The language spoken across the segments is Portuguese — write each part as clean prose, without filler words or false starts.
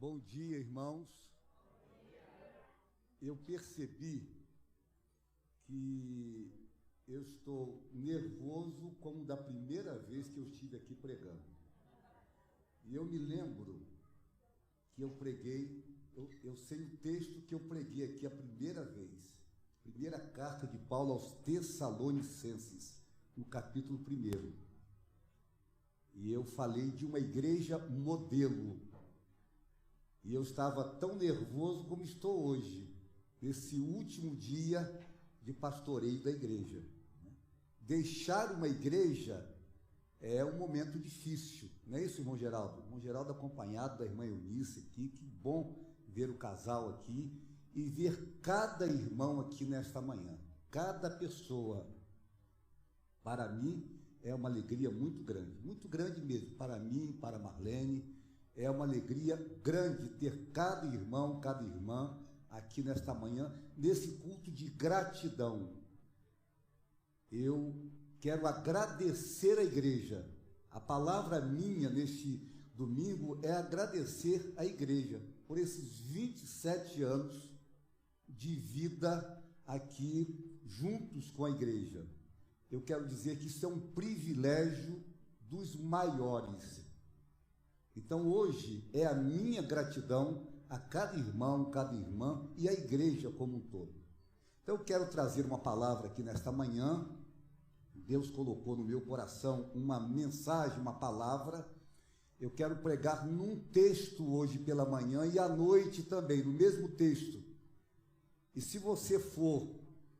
Bom dia, irmãos. Eu percebi que eu estou nervoso como da primeira vez que eu estive aqui pregando. E eu me lembro que eu preguei, eu sei o texto que eu preguei aqui a primeira vez. Primeira carta de Paulo aos Tessalonicenses, no capítulo 1. E eu falei de uma igreja modelo. E eu estava tão nervoso como estou hoje, nesse último dia de pastoreio da igreja. Deixar uma igreja é um momento difícil, não é isso, irmão Geraldo? Irmão Geraldo acompanhado da irmã Eunice aqui, que bom ver o casal aqui e ver cada irmão aqui nesta manhã, cada pessoa. Para mim é uma alegria muito grande mesmo, para mim, para Marlene. É uma alegria grande ter cada irmão, cada irmã aqui nesta manhã, nesse culto de gratidão. Eu quero agradecer a igreja. A palavra minha neste domingo é agradecer a igreja por esses 27 anos de vida aqui juntos com a igreja. Eu quero dizer que isso é um privilégio dos maiores. Então, hoje é a minha gratidão a cada irmão, cada irmã e a igreja como um todo. Então, eu quero trazer uma palavra aqui nesta manhã. Deus colocou no meu coração uma mensagem, uma palavra. Eu quero pregar num texto hoje pela manhã e à noite também, no mesmo texto. E se você for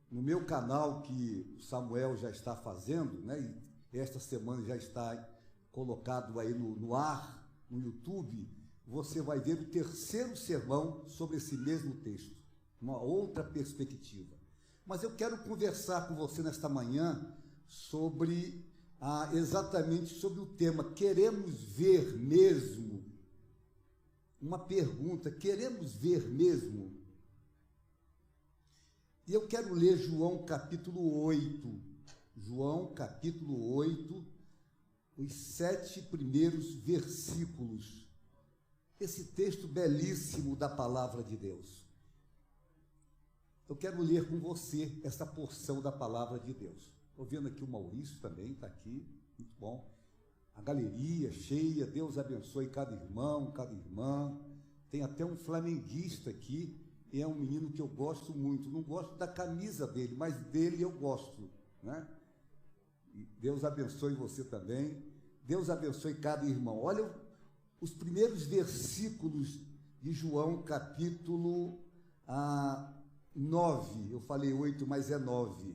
no meu canal, que o Samuel já está fazendo, né, e esta semana já está colocado aí no ar, no YouTube, você vai ver o terceiro sermão sobre esse mesmo texto, uma outra perspectiva. Mas eu quero conversar com você nesta manhã sobre, exatamente sobre o tema, queremos ver mesmo? Uma pergunta, queremos ver mesmo? E eu quero ler João capítulo 8, João capítulo 8, os 7 primeiros versículos, esse texto belíssimo da palavra de Deus. Eu quero ler com você essa porção da palavra de Deus. Estou vendo aqui o Maurício também, está aqui, muito bom. A galeria cheia, Deus abençoe cada irmão, cada irmã. Tem até um flamenguista aqui, e é um menino que eu gosto muito. Não gosto da camisa dele, mas dele eu gosto, né? Deus abençoe você também. Deus abençoe cada irmão. Olha os primeiros versículos de João, capítulo 9. Eu falei 8, mas é 9.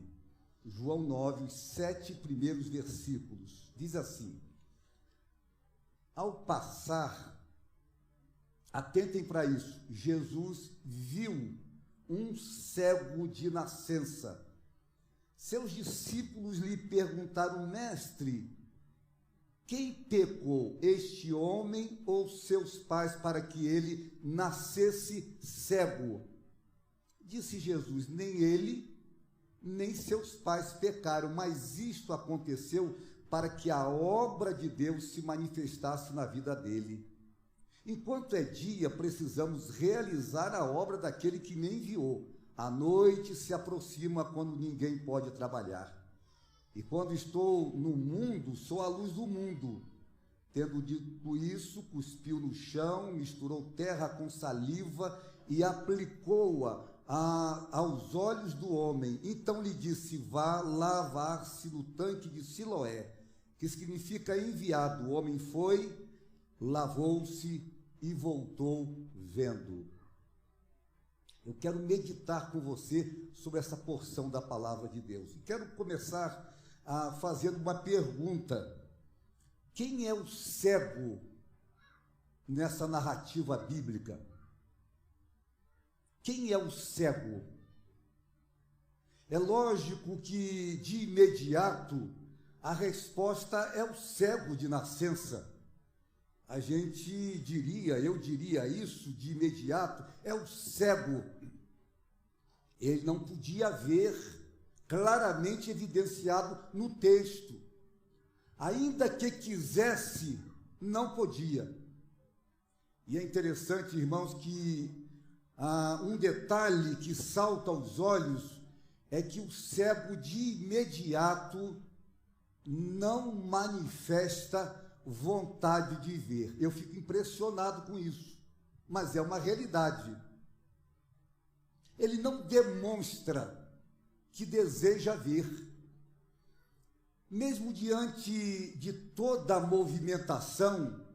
João 9, os 7 primeiros versículos. Diz assim: ao passar, atentem para isso, Jesus viu um cego de nascença. Seus discípulos lhe perguntaram: mestre, quem pecou, este homem ou seus pais, para que ele nascesse cego? Disse Jesus: nem ele, nem seus pais pecaram, mas isto aconteceu para que a obra de Deus se manifestasse na vida dele. Enquanto é dia, precisamos realizar a obra daquele que me enviou. A noite se aproxima quando ninguém pode trabalhar. E quando estou no mundo, sou a luz do mundo. Tendo dito isso, cuspiu no chão, misturou terra com saliva e aplicou-a aos olhos do homem. Então lhe disse: vá lavar-se no tanque de Siloé, que significa enviado. O homem foi, lavou-se e voltou vendo. Eu quero meditar com você sobre essa porção da palavra de Deus. E quero começar fazendo uma pergunta. Quem é o cego nessa narrativa bíblica? Quem é o cego? É lógico que, de imediato, a resposta é o cego de nascença. A gente diria, eu diria isso de imediato, é o cego. Ele não podia ver claramente evidenciado no texto. Ainda que quisesse, não podia. E é interessante, irmãos, que um detalhe que salta aos olhos é que o cego de imediato não manifesta vontade de ver. Eu fico impressionado com isso, mas é uma realidade. Ele não demonstra que deseja ver. Mesmo diante de toda a movimentação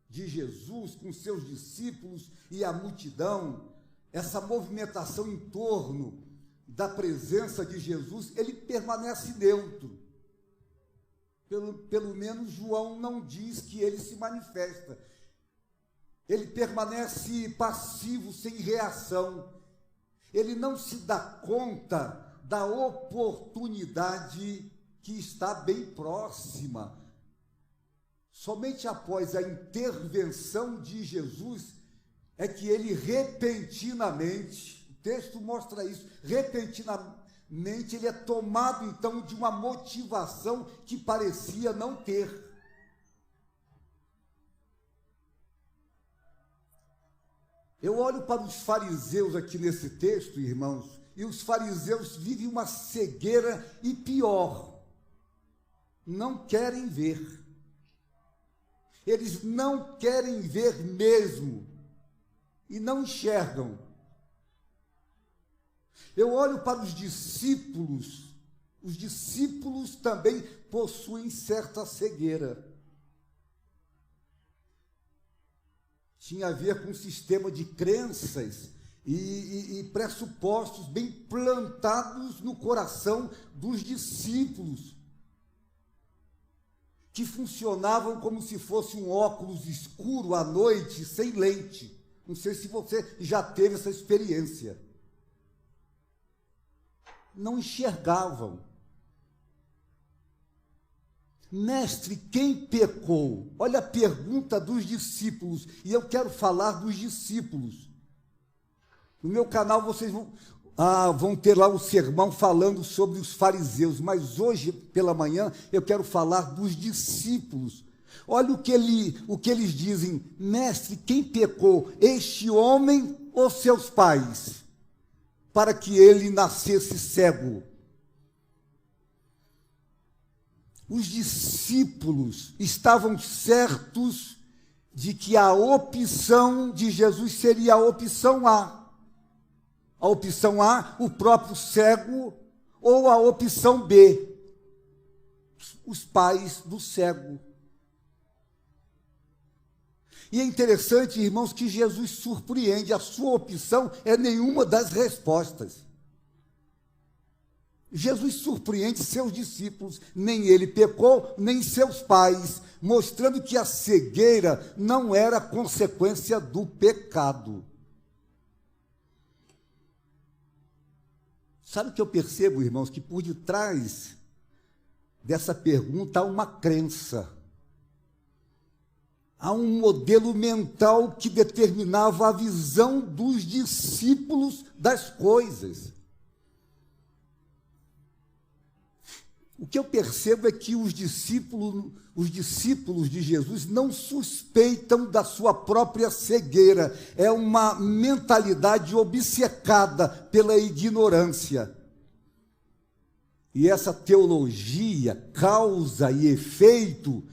de Jesus com seus discípulos e a multidão, essa movimentação em torno da presença de Jesus, ele permanece neutro. Pelo menos João não diz que ele se manifesta. Ele permanece passivo, sem reação. Ele não se dá conta da oportunidade que está bem próxima. Somente após a intervenção de Jesus é que ele repentinamente, o texto mostra isso, repentinamente ele é tomado então de uma motivação que parecia não ter. Eu olho para os fariseus aqui nesse texto, irmãos, e os fariseus vivem uma cegueira e pior, não querem ver. Eles não querem ver mesmo e não enxergam. Eu olho para os discípulos também possuem certa cegueira. Tinha a ver com um sistema de crenças e pressupostos bem plantados no coração dos discípulos, que funcionavam como se fosse um óculos escuro à noite, sem lente. Não sei se você já teve essa experiência. Não enxergavam. Mestre, quem pecou? Olha a pergunta dos discípulos, e eu quero falar dos discípulos. No meu canal vocês vão ter lá um sermão falando sobre os fariseus, mas hoje pela manhã eu quero falar dos discípulos. Olha o que eles dizem: mestre, quem pecou, este homem ou seus pais, para que ele nascesse cego? Os discípulos estavam certos de que a opção de Jesus seria a opção A. A opção A, o próprio cego, ou a opção B, os pais do cego. E é interessante, irmãos, que Jesus surpreende, a sua opção é nenhuma das respostas. Jesus surpreende seus discípulos, nem ele pecou, nem seus pais, mostrando que a cegueira não era consequência do pecado. Sabe o que eu percebo, irmãos? Que por detrás dessa pergunta há uma crença. Há um modelo mental que determinava a visão dos discípulos das coisas. O que eu percebo é que os discípulos de Jesus não suspeitam da sua própria cegueira. É uma mentalidade obcecada pela ignorância. E essa teologia, causa e efeito,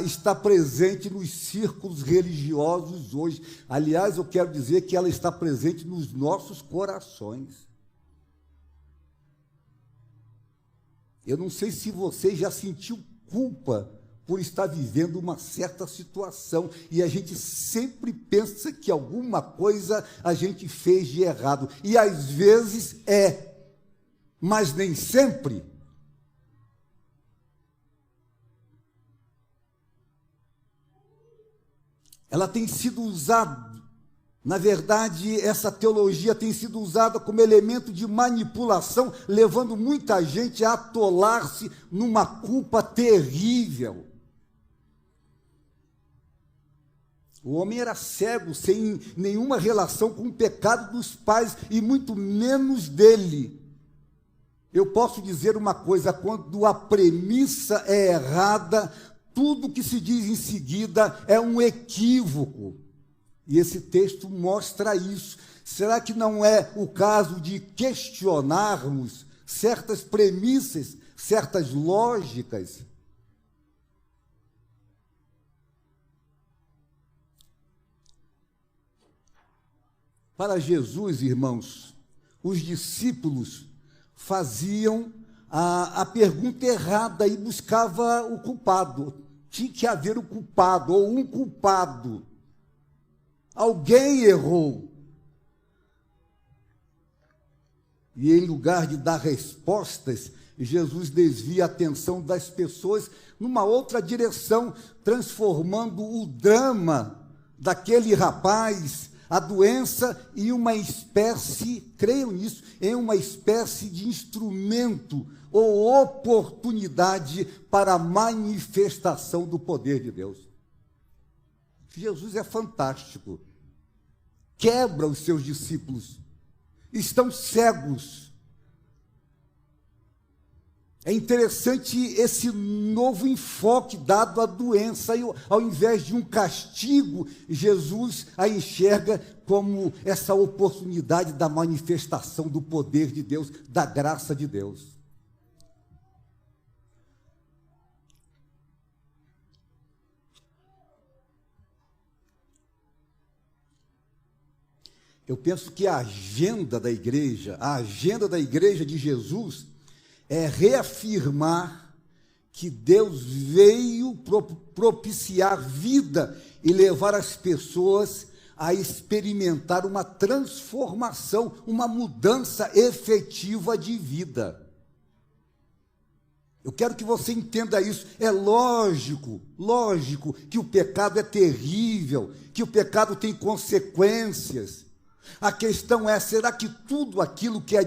está presente nos círculos religiosos hoje. Aliás, eu quero dizer que ela está presente nos nossos corações. Eu não sei se você já sentiu culpa por estar vivendo uma certa situação, e a gente sempre pensa que alguma coisa a gente fez de errado, e às vezes mas nem sempre. Ela tem sido usada, na verdade, essa teologia tem sido usada como elemento de manipulação, levando muita gente a atolar-se numa culpa terrível. O homem era cego, sem nenhuma relação com o pecado dos pais, e muito menos dele. Eu posso dizer uma coisa: quando a premissa é errada, tudo que se diz em seguida é um equívoco. E esse texto mostra isso. Será que não é o caso de questionarmos certas premissas, certas lógicas? Para Jesus, irmãos, os discípulos faziam a pergunta errada e buscavam o culpado. Tinha que haver um culpado ou um culpado. Alguém errou. E em lugar de dar respostas, Jesus desvia a atenção das pessoas numa outra direção, transformando o drama daquele rapaz, a doença, em uma espécie, creiam nisso, em uma espécie de instrumento ou oportunidade para a manifestação do poder de Deus. Jesus é fantástico. Quebra os seus discípulos. Estão cegos. É interessante esse novo enfoque dado à doença. E, ao invés de um castigo, Jesus a enxerga como essa oportunidade da manifestação do poder de Deus, da graça de Deus. Eu penso que a agenda da igreja de Jesus, é reafirmar que Deus veio propiciar vida e levar as pessoas a experimentar uma transformação, uma mudança efetiva de vida. Eu quero que você entenda isso. É lógico que o pecado é terrível, que o pecado tem consequências. A questão é, será que tudo que é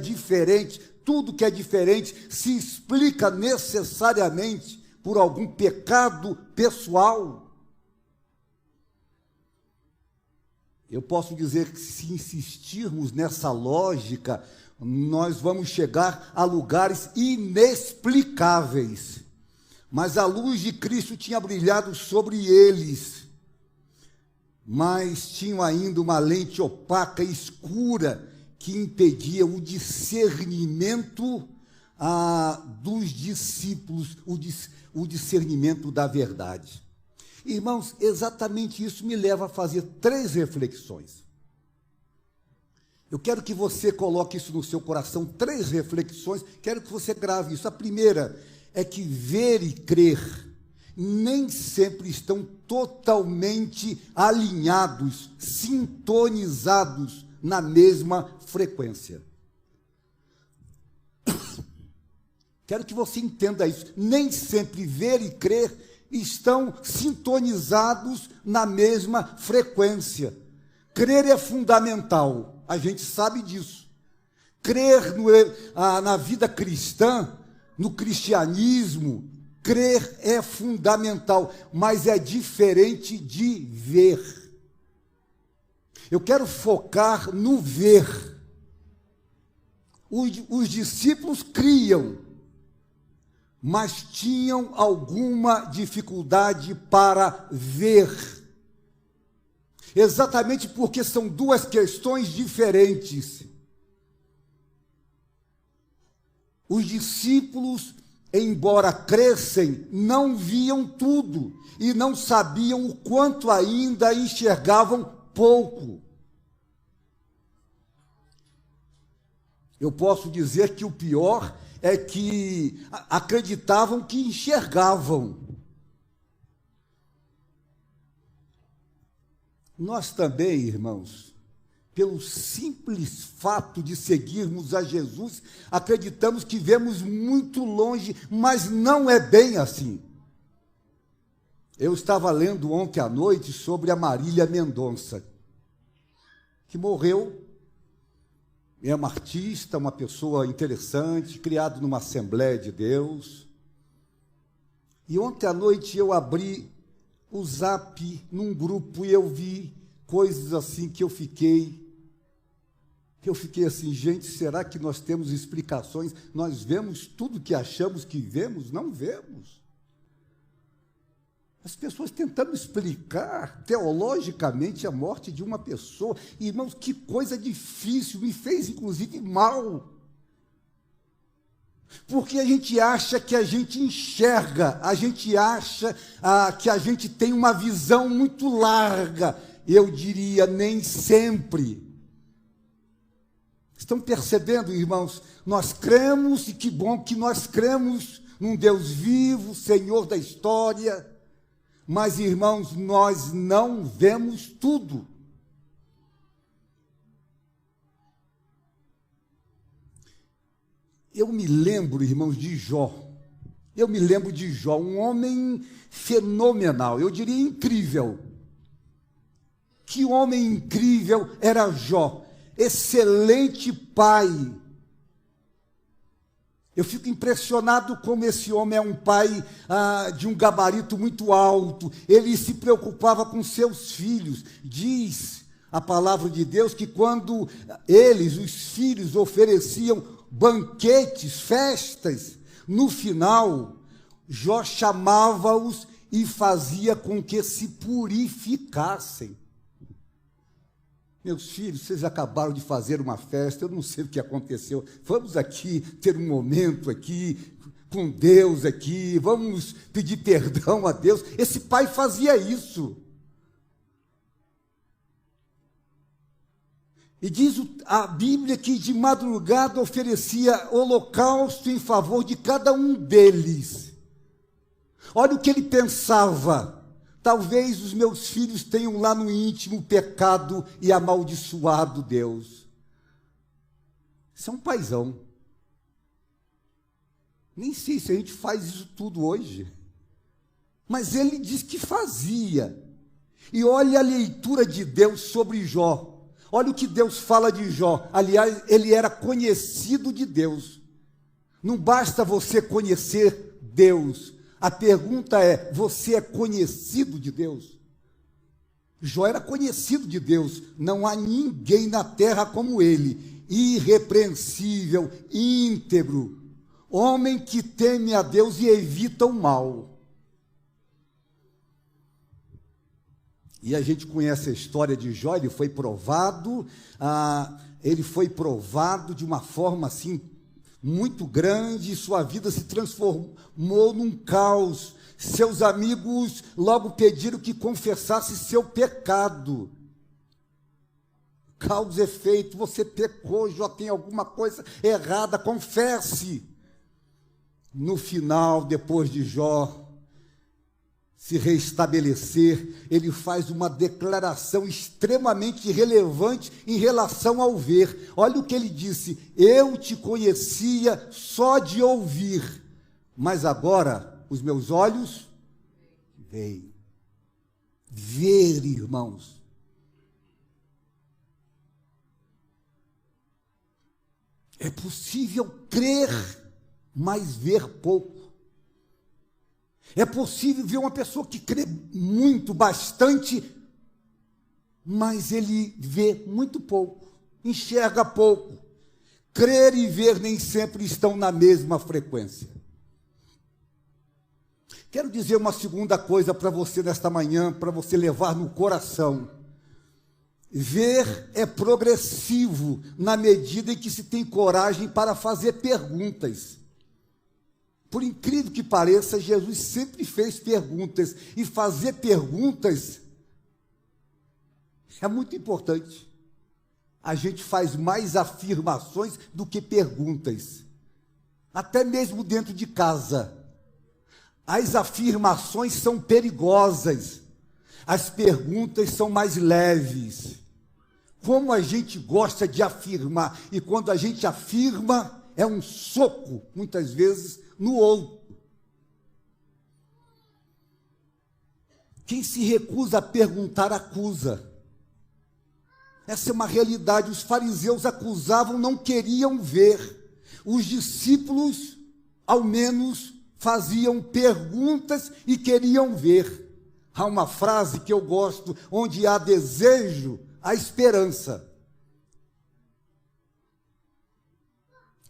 diferente se explica necessariamente por algum pecado pessoal? Eu posso dizer que, se insistirmos nessa lógica, nós vamos chegar a lugares inexplicáveis. Mas a luz de Cristo tinha brilhado sobre eles, mas tinham ainda uma lente opaca e escura que impedia o discernimento dos discípulos, o discernimento da verdade. Irmãos, exatamente isso me leva a fazer 3 reflexões. Eu quero que você coloque isso no seu coração, 3 reflexões, quero que você grave isso. A primeira é que ver e crer nem sempre estão totalmente alinhados, sintonizados na mesma frequência. Quero que você entenda isso. Nem sempre ver e crer estão sintonizados na mesma frequência. Crer é fundamental, a gente sabe disso. Crer na vida cristã, no cristianismo, crer é fundamental, mas é diferente de ver. Eu quero focar no ver. Os discípulos criam, mas tinham alguma dificuldade para ver. Exatamente porque são 2 questões diferentes. Os discípulos, embora crescem, não viam tudo e não sabiam o quanto ainda enxergavam pouco. Eu posso dizer que o pior é que acreditavam que enxergavam. Nós também, irmãos, pelo simples fato de seguirmos a Jesus, acreditamos que vemos muito longe, mas não é bem assim. Eu estava lendo ontem à noite sobre a Marília Mendonça, que morreu. É uma artista, uma pessoa interessante, criada numa Assembleia de Deus. E ontem à noite eu abri o Zap num grupo e eu vi coisas assim que eu fiquei assim, gente, será que nós temos explicações? Nós vemos tudo que achamos que vemos? Não vemos. As pessoas tentando explicar teologicamente a morte de uma pessoa. Irmãos, que coisa difícil, me fez inclusive mal. Porque a gente acha que a gente enxerga, a gente acha que a gente tem uma visão muito larga. Eu diria, nem sempre. Estão percebendo, irmãos? Nós cremos, e que bom que nós cremos num Deus vivo, Senhor da história. Mas, irmãos, nós não vemos tudo. Eu me lembro, irmãos, de Jó. Eu me lembro de Jó, um homem fenomenal, eu diria incrível. Que homem incrível era Jó. Excelente pai. Eu fico impressionado como esse homem é um pai de um gabarito muito alto. Ele se preocupava com seus filhos. Diz a palavra de Deus que quando eles, os filhos, ofereciam banquetes, festas, no final, Jó chamava-os e fazia com que se purificassem. Meus filhos, vocês acabaram de fazer uma festa, eu não sei o que aconteceu. Vamos aqui ter um momento aqui, com Deus aqui, vamos pedir perdão a Deus. Esse pai fazia isso. E diz a Bíblia que de madrugada oferecia holocausto em favor de cada um deles. Olha o que ele pensava. Talvez os meus filhos tenham lá no íntimo pecado e amaldiçoado Deus. Isso é um paizão. Nem sei se a gente faz isso tudo hoje. Mas ele diz que fazia. E olha a leitura de Deus sobre Jó. Olha o que Deus fala de Jó. Aliás, ele era conhecido de Deus. Não basta você conhecer Deus. A pergunta é, você é conhecido de Deus? Jó era conhecido de Deus. Não há ninguém na terra como ele. Irrepreensível, íntegro. Homem que teme a Deus e evita o mal. E a gente conhece a história de Jó. Ele foi provado de uma forma assim muito grande, sua vida se transformou num caos. Seus amigos logo pediram que confessasse seu pecado. Causa e efeito, você pecou, Jó tem alguma coisa errada, confesse. No final, depois de Jó se restabelecer, ele faz uma declaração extremamente relevante em relação ao ver. Olha o que ele disse: eu te conhecia só de ouvir, mas agora os meus olhos veem. Ver, irmãos. É possível crer, mas ver pouco. É possível ver uma pessoa que crê muito, bastante, mas ele vê muito pouco, enxerga pouco. Crer e ver nem sempre estão na mesma frequência. Quero dizer uma segunda coisa para você nesta manhã, para você levar no coração. Ver é progressivo na medida em que se tem coragem para fazer perguntas. Por incrível que pareça, Jesus sempre fez perguntas, e fazer perguntas é muito importante. A gente faz mais afirmações do que perguntas, até mesmo dentro de casa. As afirmações são perigosas, as perguntas são mais leves. Como a gente gosta de afirmar, e quando a gente afirma, é um soco, muitas vezes, no outro. Quem se recusa a perguntar, acusa. Essa é uma realidade. Os fariseus acusavam, não queriam ver. Os discípulos, ao menos, faziam perguntas e queriam ver. Há uma frase que eu gosto: onde há desejo, há esperança.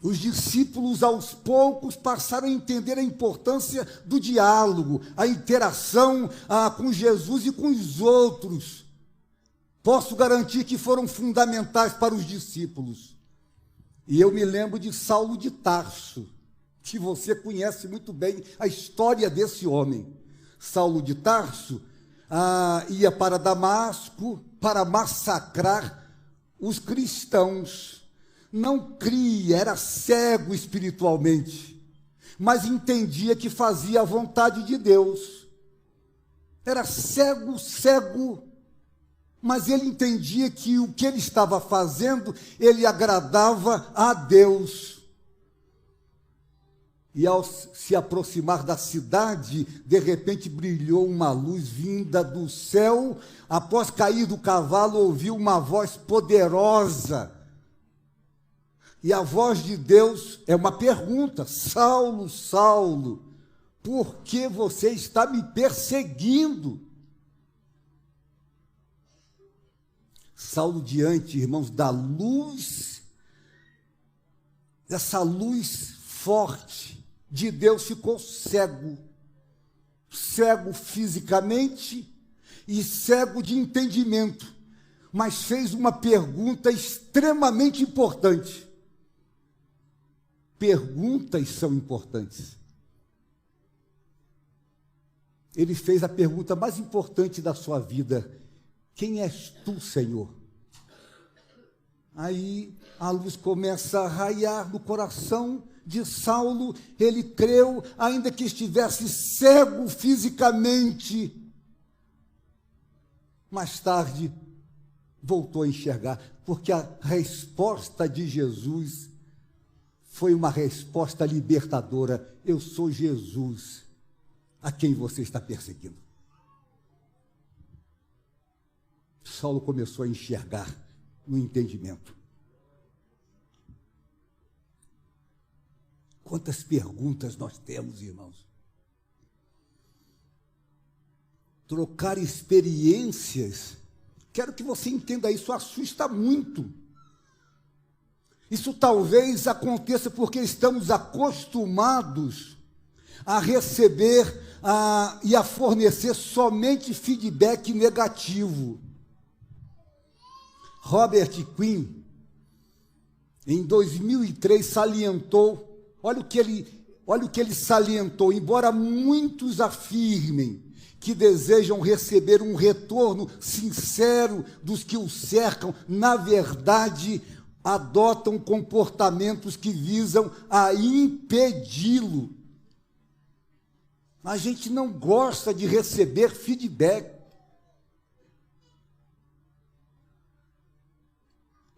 Os discípulos, aos poucos, passaram a entender a importância do diálogo, a interação com Jesus e com os outros. Posso garantir que foram fundamentais para os discípulos. E eu me lembro de Saulo de Tarso, que você conhece muito bem a história desse homem. Saulo de Tarso ia para Damasco para massacrar os cristãos. Não cria, era cego espiritualmente, mas entendia que fazia a vontade de Deus. Era cego, mas ele entendia que o que ele estava fazendo, ele agradava a Deus. E ao se aproximar da cidade, de repente brilhou uma luz vinda do céu. Após cair do cavalo, ouviu uma voz poderosa. E a voz de Deus é uma pergunta: Saulo, Saulo, por que você está me perseguindo? Saulo, diante, irmãos, da luz, dessa luz forte de Deus, ficou cego. Cego fisicamente e cego de entendimento. Mas fez uma pergunta extremamente importante. Perguntas são importantes. Ele fez a pergunta mais importante da sua vida: quem és tu, Senhor? Aí a luz começa a raiar no coração de Saulo. Ele creu, ainda que estivesse cego fisicamente. Mais tarde, voltou a enxergar, porque a resposta de Jesus foi uma resposta libertadora: eu sou Jesus, a quem você está perseguindo. Saulo começou a enxergar no entendimento. Quantas perguntas nós temos, irmãos? Trocar experiências, quero que você entenda, isso assusta muito. Isso talvez aconteça porque estamos acostumados a receber e a fornecer somente feedback negativo. Robert Quinn, em 2003, salientou, olha o que ele salientou: embora muitos afirmem que desejam receber um retorno sincero dos que o cercam, na verdade, adotam comportamentos que visam a impedi-lo. A gente não gosta de receber feedback.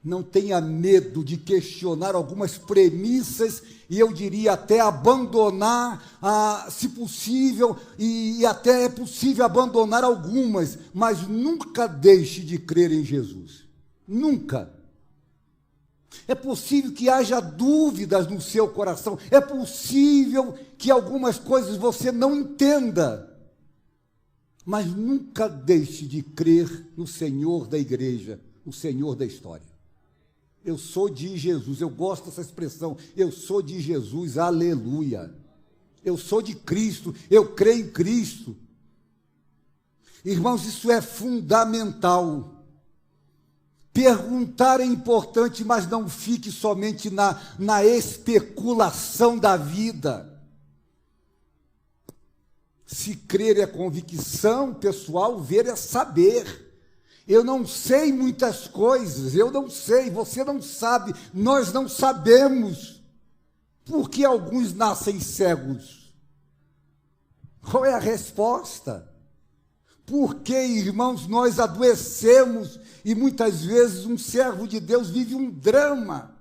Não tenha medo de questionar algumas premissas, e eu diria até abandonar, se possível, e até é possível abandonar algumas, mas nunca deixe de crer em Jesus. Nunca. É possível que haja dúvidas no seu coração, é possível que algumas coisas você não entenda, mas nunca deixe de crer no Senhor da igreja, o Senhor da história. Eu sou de Jesus, eu gosto dessa expressão, eu sou de Jesus, aleluia. Eu sou de Cristo, eu creio em Cristo. Irmãos, isso é fundamental. Perguntar é importante, mas não fique somente na especulação da vida. Se crer é convicção pessoal, ver é saber. Eu não sei muitas coisas, eu não sei, você não sabe, nós não sabemos. Por que alguns nascem cegos? Qual é a resposta? Por que, irmãos, nós adoecemos e muitas vezes um servo de Deus vive um drama?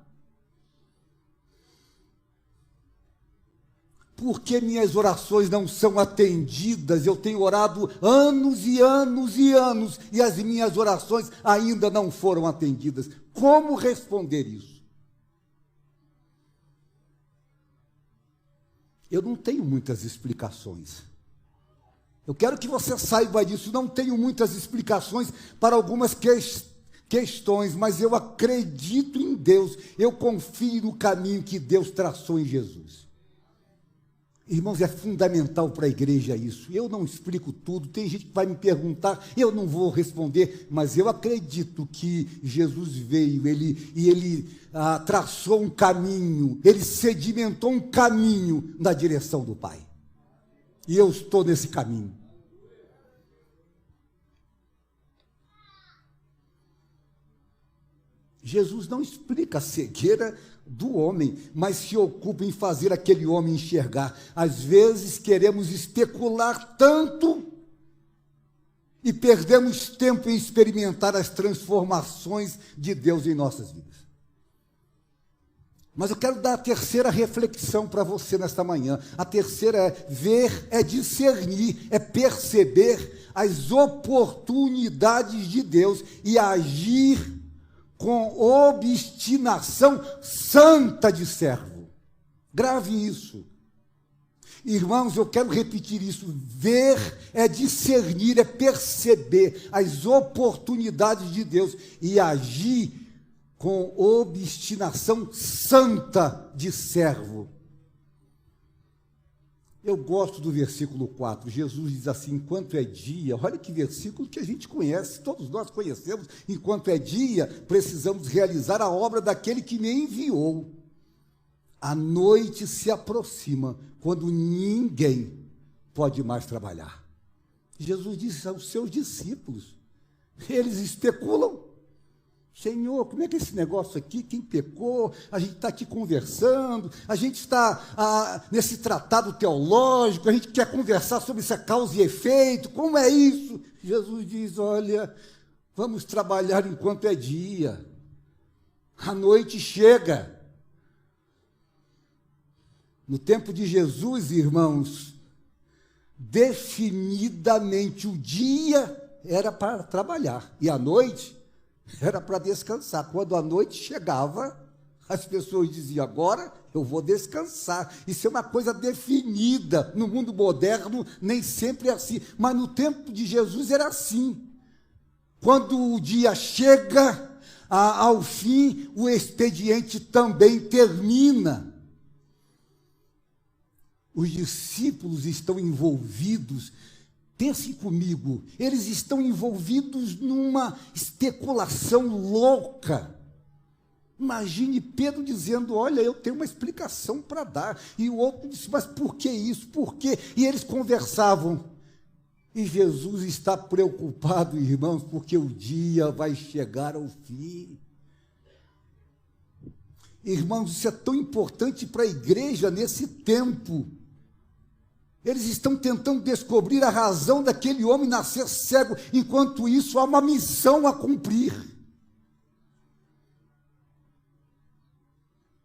Por que minhas orações não são atendidas? Eu tenho orado anos e anos e anos, e as minhas orações ainda não foram atendidas. Como responder isso? Eu não tenho muitas explicações. Eu quero que você saiba disso. Não tenho muitas explicações para algumas questões, mas eu acredito em Deus, eu confio no caminho que Deus traçou em Jesus. Irmãos, é fundamental para a igreja isso. Eu não explico tudo, tem gente que vai me perguntar, eu não vou responder, mas eu acredito que Jesus veio, ele traçou um caminho, ele sedimentou um caminho na direção do Pai. E eu estou nesse caminho. Jesus não explica a cegueira do homem, mas se ocupa em fazer aquele homem enxergar. Às vezes queremos especular tanto e perdemos tempo em experimentar as transformações de Deus em nossas vidas. Mas eu quero dar a terceira reflexão para você nesta manhã. A terceira é ver, é discernir, é perceber as oportunidades de Deus e agir com obstinação santa de servo. Grave isso. Irmãos, eu quero repetir isso. Ver é discernir, é perceber as oportunidades de Deus e agir com obstinação santa de servo. Eu gosto do versículo 4, Jesus diz assim, enquanto é dia, olha que versículo que a gente conhece, todos nós conhecemos, enquanto é dia, precisamos realizar a obra daquele que me enviou. A noite se aproxima, quando ninguém pode mais trabalhar. Jesus disse aos seus discípulos, eles especulam, Senhor, como é que é esse negócio aqui, quem pecou, a gente está aqui conversando, a gente está nesse tratado teológico, a gente quer conversar sobre essa causa e efeito, como é isso? Jesus diz, olha, vamos trabalhar enquanto é dia, a noite chega. No tempo de Jesus, irmãos, definidamente o dia era para trabalhar, e a noite era para descansar. Quando a noite chegava, as pessoas diziam, agora eu vou descansar. Isso é uma coisa definida. No mundo moderno, nem sempre é assim. Mas no tempo de Jesus era assim. Quando o dia chega ao fim, o expediente também termina. Os discípulos estão envolvidos. Pensem comigo, eles estão envolvidos numa especulação louca. Imagine Pedro dizendo, olha, eu tenho uma explicação para dar. E o outro disse, mas por que isso? Por quê? E eles conversavam. E Jesus está preocupado, irmãos, porque o dia vai chegar ao fim. Irmãos, isso é tão importante para a igreja nesse tempo. Eles estão tentando descobrir a razão daquele homem nascer cego, enquanto isso há uma missão a cumprir.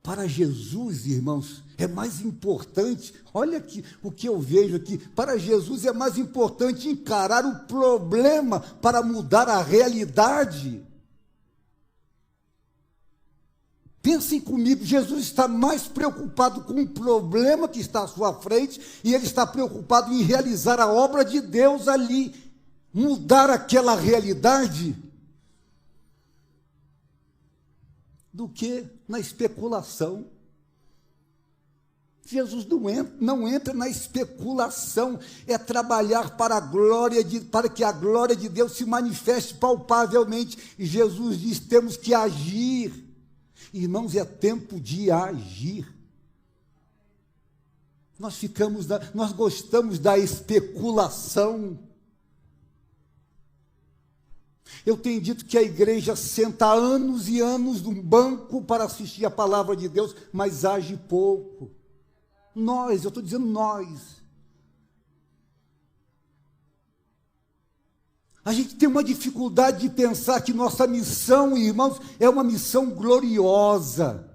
Para Jesus, irmãos, é mais importante, olha aqui o que eu vejo aqui, para Jesus é mais importante encarar o problema para mudar a realidade. Pensem comigo, Jesus está mais preocupado com o problema que está à sua frente e ele está preocupado em realizar a obra de Deus ali, mudar aquela realidade, do que na especulação. Jesus não entra na especulação, é trabalhar para que a glória de Deus se manifeste palpavelmente. E Jesus diz, temos que agir. Irmãos, é tempo de agir. Nós gostamos da especulação. Eu tenho dito que a igreja senta anos e anos num banco para assistir a palavra de Deus, mas age pouco. Eu estou dizendo nós. A gente tem uma dificuldade de pensar que nossa missão, irmãos, é uma missão gloriosa.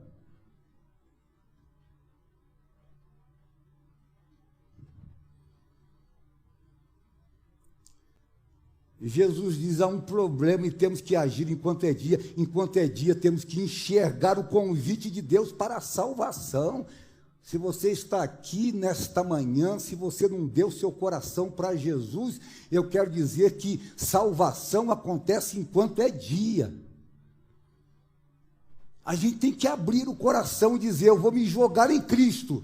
Jesus diz, há um problema e temos que agir enquanto é dia. Enquanto é dia, temos que enxergar o convite de Deus para a salvação. Se você está aqui nesta manhã, se você não deu seu coração para Jesus, eu quero dizer que salvação acontece enquanto é dia. A gente tem que abrir o coração e dizer: eu vou me jogar em Cristo.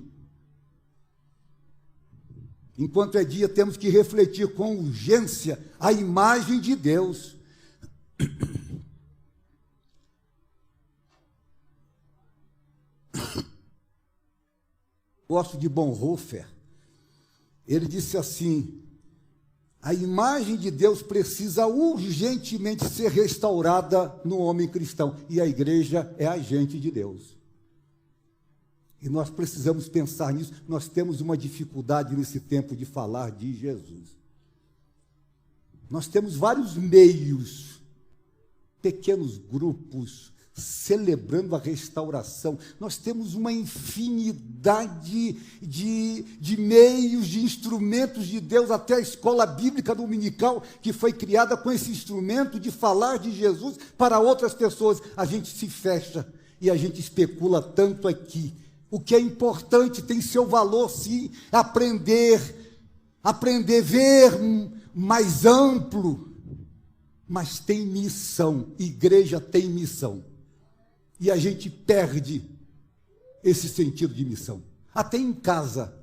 Enquanto é dia, temos que refletir com urgência a imagem de Deus. Gosto de Bonhoeffer. Ele disse assim: a imagem de Deus precisa urgentemente ser restaurada no homem cristão, e a igreja é agente de Deus. E nós precisamos pensar nisso. Nós temos uma dificuldade nesse tempo de falar de Jesus. Nós temos vários meios, pequenos grupos, celebrando a restauração. Nós temos uma infinidade de meios, de instrumentos de Deus, até a escola bíblica dominical, que foi criada com esse instrumento de falar de Jesus para outras pessoas. A gente se fecha e a gente especula tanto aqui. O que é importante tem seu valor, sim, aprender, ver mais amplo, mas tem missão, igreja tem missão. E a gente perde esse sentido de missão. Até em casa.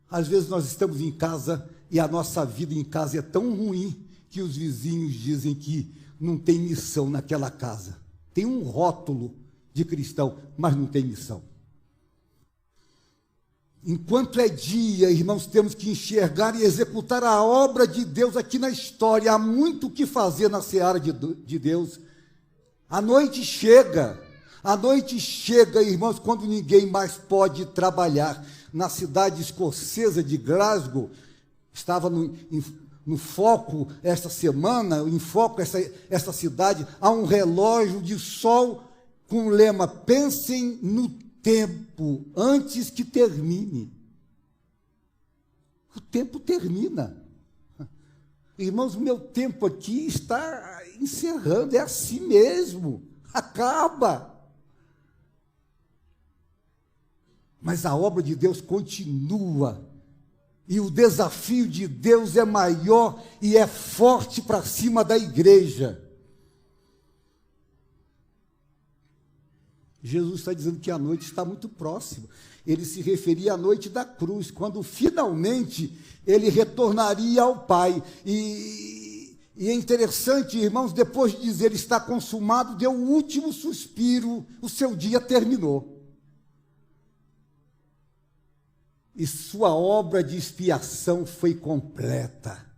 Às vezes nós estamos em casa e a nossa vida em casa é tão ruim que os vizinhos dizem que não tem missão naquela casa. Tem um rótulo de cristão, mas não tem missão. Enquanto é dia, irmãos, temos que enxergar e executar a obra de Deus aqui na história. Há muito o que fazer na seara de Deus. A noite chega, irmãos, quando ninguém mais pode trabalhar. Na cidade escocesa de Glasgow, estava no foco esta semana, em foco essa cidade, há um relógio de sol com o lema: pensem no tempo antes que termine. O tempo termina. Irmãos, o meu tempo aqui está encerrando, é assim mesmo, acaba. Mas a obra de Deus continua, e o desafio de Deus é maior e é forte para cima da igreja. Jesus está dizendo que a noite está muito próxima. Ele se referia à noite da cruz, quando finalmente ele retornaria ao Pai. E é interessante, irmãos, depois de dizer está consumado, deu o último suspiro, o seu dia terminou. E sua obra de expiação foi completa.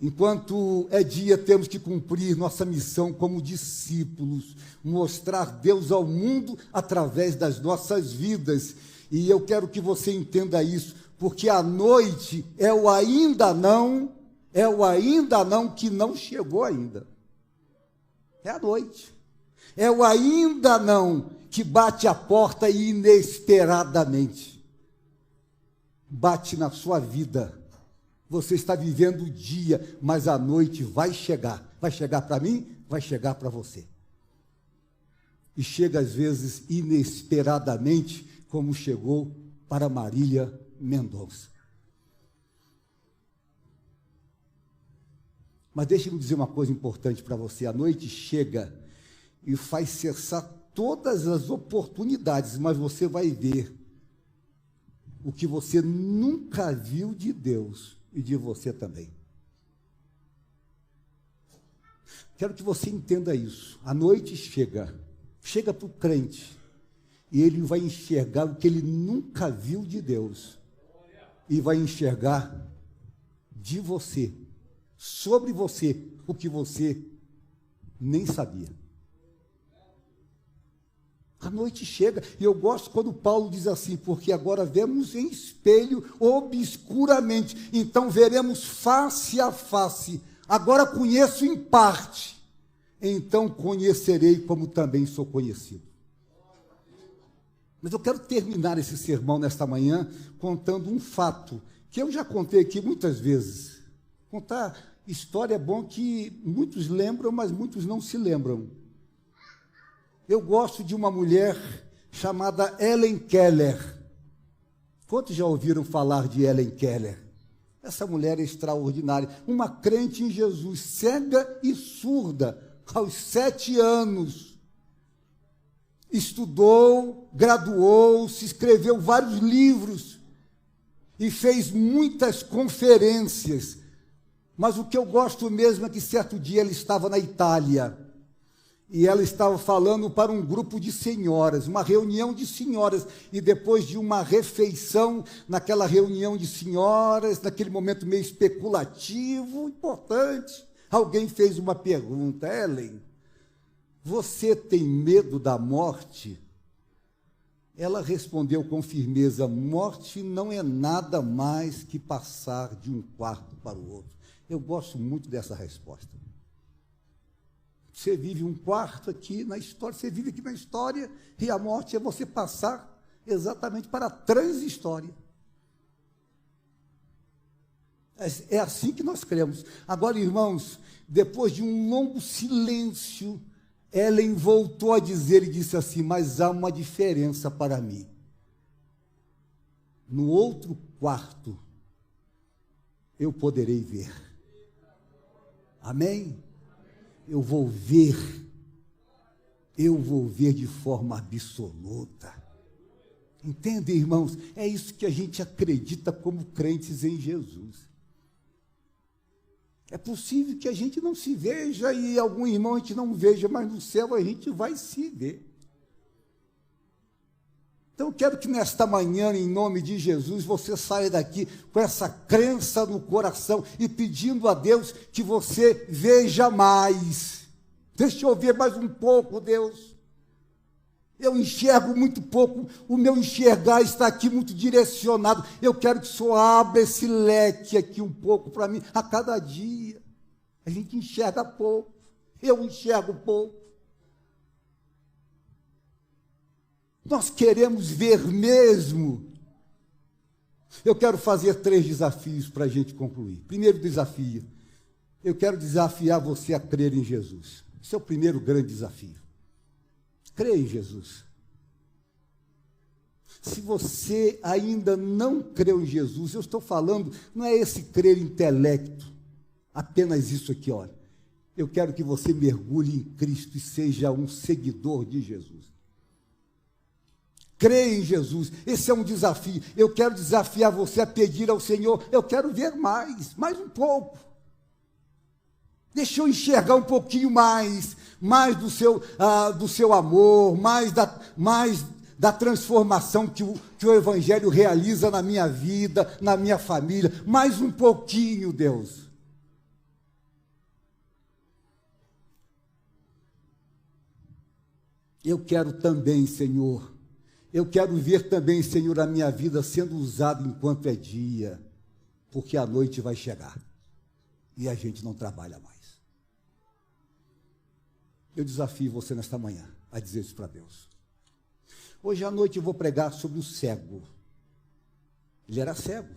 Enquanto é dia, temos que cumprir nossa missão como discípulos, mostrar Deus ao mundo através das nossas vidas. E eu quero que você entenda isso, porque a noite é o ainda não que não chegou ainda. É a noite. É o ainda não que bate a porta inesperadamente. Bate na sua vida. Você está vivendo o dia, mas a noite vai chegar. Vai chegar para mim, vai chegar para você. E chega às vezes inesperadamente, como chegou para Marília Mendonça. Mas deixe-me dizer uma coisa importante para você. A noite chega e faz cessar todas as oportunidades, mas você vai ver o que você nunca viu de Deus. E de você também. Quero que você entenda isso. A noite chega para o crente, e ele vai enxergar o que ele nunca viu de Deus, e vai enxergar de você, sobre você, o que você nem sabia. A noite chega, e eu gosto quando Paulo diz assim, porque agora vemos em espelho obscuramente, então veremos face a face. Agora conheço em parte, então conhecerei como também sou conhecido. Mas eu quero terminar esse sermão nesta manhã contando um fato, que eu já contei aqui muitas vezes. Contar história é bom que muitos lembram, mas muitos não se lembram. Eu gosto de uma mulher chamada Helen Keller. Quantos já ouviram falar de Helen Keller? Essa mulher é extraordinária, uma crente em Jesus, cega e surda, aos 7 anos, estudou, graduou-se, escreveu vários livros e fez muitas conferências. Mas o que eu gosto mesmo é que certo dia ela estava na Itália e ela estava falando para um grupo de senhoras, uma reunião de senhoras, e depois de uma refeição, naquela reunião de senhoras, naquele momento meio especulativo, importante, alguém fez uma pergunta: Ellen, você tem medo da morte? Ela respondeu com firmeza: morte não é nada mais que passar de um quarto para o outro. Eu gosto muito dessa resposta. Você vive um quarto aqui na história, você vive aqui na história, e a morte é você passar exatamente para a transhistória. É assim que nós cremos. Agora, irmãos, depois de um longo silêncio, Ellen voltou a dizer e disse assim: mas há uma diferença para mim. No outro quarto, eu poderei ver. Amém? Eu vou ver de forma absoluta. Entende, irmãos? É isso que a gente acredita como crentes em Jesus. É possível que a gente não se veja e algum irmão a gente não veja, mas no céu a gente vai se ver. Então, eu quero que nesta manhã, em nome de Jesus, você saia daqui com essa crença no coração e pedindo a Deus que você veja mais. Deixa eu ver mais um pouco, Deus. Eu enxergo muito pouco, o meu enxergar está aqui muito direcionado. Eu quero que o Senhor abra esse leque aqui um pouco para mim, a cada dia. A gente enxerga pouco, eu enxergo pouco. Nós queremos ver mesmo. Eu quero fazer 3 desafios para a gente concluir. Primeiro desafio, eu quero desafiar você a crer em Jesus. Esse é o primeiro grande desafio. Creia em Jesus. Se você ainda não creu em Jesus, eu estou falando, não é esse crer intelecto, apenas isso aqui, olha. Eu quero que você mergulhe em Cristo e seja um seguidor de Jesus. Creia em Jesus, esse é um desafio. Eu quero desafiar você a pedir ao Senhor: eu quero ver mais um pouco. Deixa eu enxergar um pouquinho mais do seu amor, mais da transformação que o Evangelho realiza na minha vida, na minha família. Mais um pouquinho, Deus. Eu quero também, Senhor, eu quero ver também, Senhor, a minha vida sendo usada enquanto é dia, porque a noite vai chegar e a gente não trabalha mais. Eu desafio você nesta manhã a dizer isso para Deus. Hoje à noite eu vou pregar sobre o cego. Ele era cego.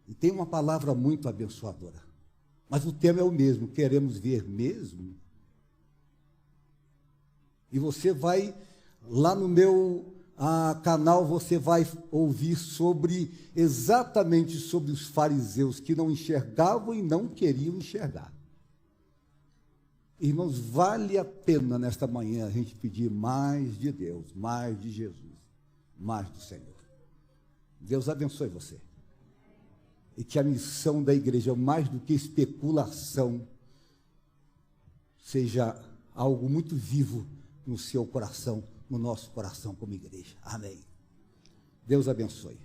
E tem uma palavra muito abençoadora. Mas o tema é o mesmo: queremos ver mesmo? E você vai, lá no meu canal, você vai ouvir exatamente sobre os fariseus que não enxergavam e não queriam enxergar. Irmãos, vale a pena nesta manhã a gente pedir mais de Deus, mais de Jesus, mais do Senhor. Deus abençoe você. E que a missão da igreja, mais do que especulação, seja algo muito vivo no seu coração, no nosso coração como igreja. Amém. Deus abençoe.